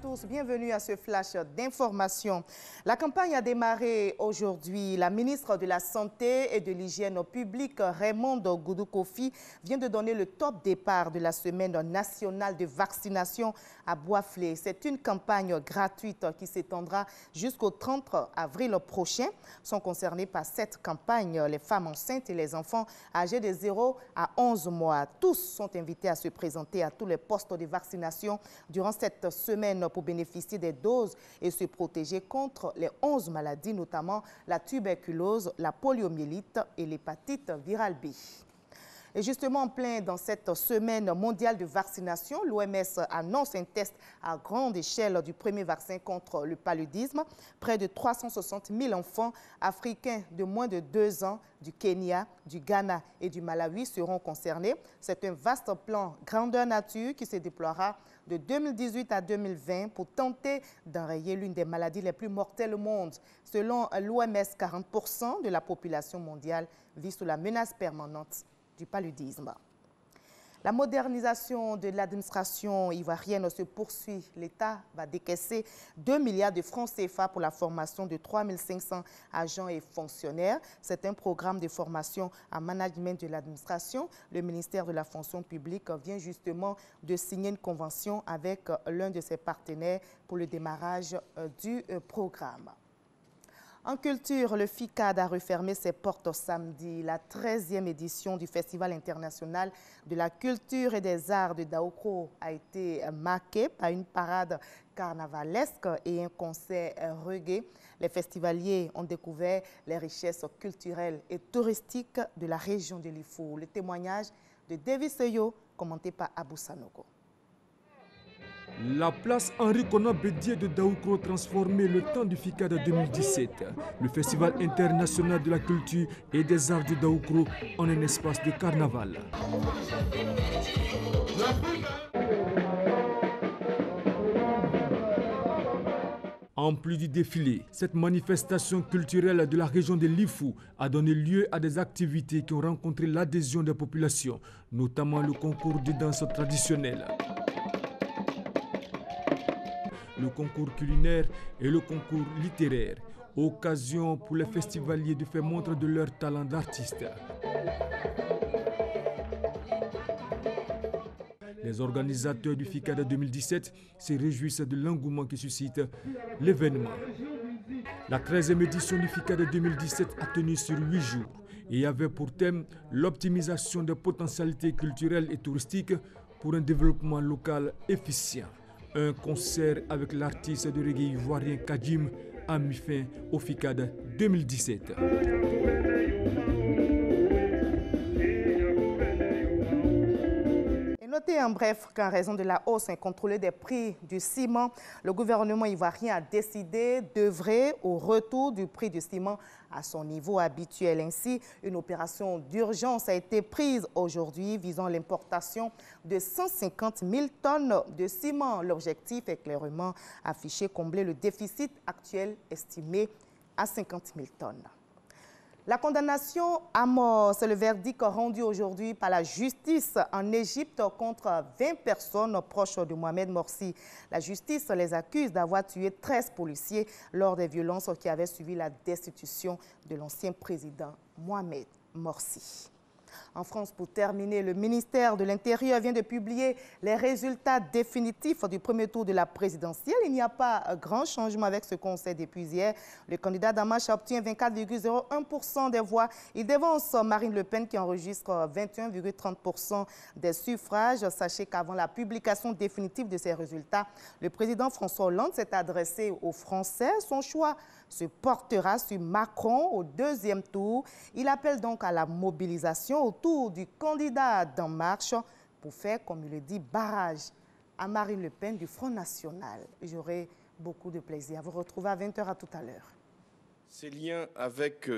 tous, bienvenue à ce flash d'information. La campagne a démarré aujourd'hui. La ministre de la Santé et de l'Hygiène publique, Raymonde Goudou Kofi, vient de donner le top départ de la semaine nationale de vaccination à Boisflé. C'est une campagne gratuite qui s'étendra jusqu'au 30 avril prochain. Sont concernés par cette campagne les femmes enceintes et les enfants âgés de 0 à 11 mois. Tous sont invités à se présenter à tous les postes de vaccination durant cette semaine pour bénéficier des doses et se protéger contre les 11 maladies, notamment la tuberculose, la poliomyélite et l'hépatite virale B. Et justement, en plein dans cette semaine mondiale de vaccination, l'OMS annonce un test à grande échelle du premier vaccin contre le paludisme. Près de 360 000 enfants africains de moins de 2 ans du Kenya, du Ghana et du Malawi seront concernés. C'est un vaste plan grandeur nature qui se déploiera de 2018 à 2020 pour tenter d'enrayer l'une des maladies les plus mortelles au monde. Selon l'OMS, 40% de la population mondiale vit sous la menace permanente du paludisme. La modernisation de l'administration ivoirienne se poursuit. L'État va décaisser 2 milliards de francs CFA pour la formation de 3 500 agents et fonctionnaires. C'est un programme de formation en management de l'administration. Le ministère de la fonction publique vient justement de signer une convention avec l'un de ses partenaires pour le démarrage du programme. En culture, le FICAD a refermé ses portes samedi. La 13e édition du Festival international de la culture et des arts de Daoukro a été marquée par une parade carnavalesque et un concert reggae. Les festivaliers ont découvert les richesses culturelles et touristiques de la région de Lifou. Le témoignage de David Seyo, commenté par Abou Sanogo. La place Henri Konan Bédié de Daoukro transformée le temps du FICAD 2017. Le Festival international de la culture et des arts de Daoukro en un espace de carnaval. En plus du défilé, cette manifestation culturelle de la région de Lifou a donné lieu à des activités qui ont rencontré l'adhésion des populations, notamment le concours de danse traditionnelle, le concours culinaire et le concours littéraire, occasion pour les festivaliers de faire montre de leur talent d'artiste. Les organisateurs du FICAD 2017 se réjouissent de l'engouement qui suscite l'événement. La 13e édition du FICAD 2017 a tenu sur 8 jours et avait pour thème l'optimisation des potentialités culturelles et touristiques pour un développement local efficient. Un concert avec l'artiste de reggae ivoirien Kadim a mis fin au FICAD 2017. Notez en bref qu'en raison de la hausse incontrôlée des prix du ciment, le gouvernement ivoirien a décidé d'œuvrer au retour du prix du ciment à son niveau habituel. Ainsi, une opération d'urgence a été prise aujourd'hui visant l'importation de 150 000 tonnes de ciment. L'objectif est clairement affiché, combler le déficit actuel estimé à 50 000 tonnes. La condamnation à mort, c'est le verdict rendu aujourd'hui par la justice en Égypte contre 20 personnes proches de Mohamed Morsi. La justice les accuse d'avoir tué 13 policiers lors des violences qui avaient suivi la destitution de l'ancien président Mohamed Morsi. En France, pour terminer, le ministère de l'Intérieur vient de publier les résultats définitifs du premier tour de la présidentielle. Il n'y a pas grand changement avec ce qu'on sait depuis hier. Le candidat Damache a obtenu 24,01% des voix. Il devance Marine Le Pen qui enregistre 21,30% des suffrages. Sachez qu'avant la publication définitive de ces résultats, le président François Hollande s'est adressé aux Français. Son choix se portera sur Macron au deuxième tour. Il appelle donc à la mobilisation autour du candidat d'En Marche pour faire, comme il le dit, barrage à Marine Le Pen du Front National. J'aurai beaucoup de plaisir à vous retrouver à 20 h à tout à l'heure. Ces liens avec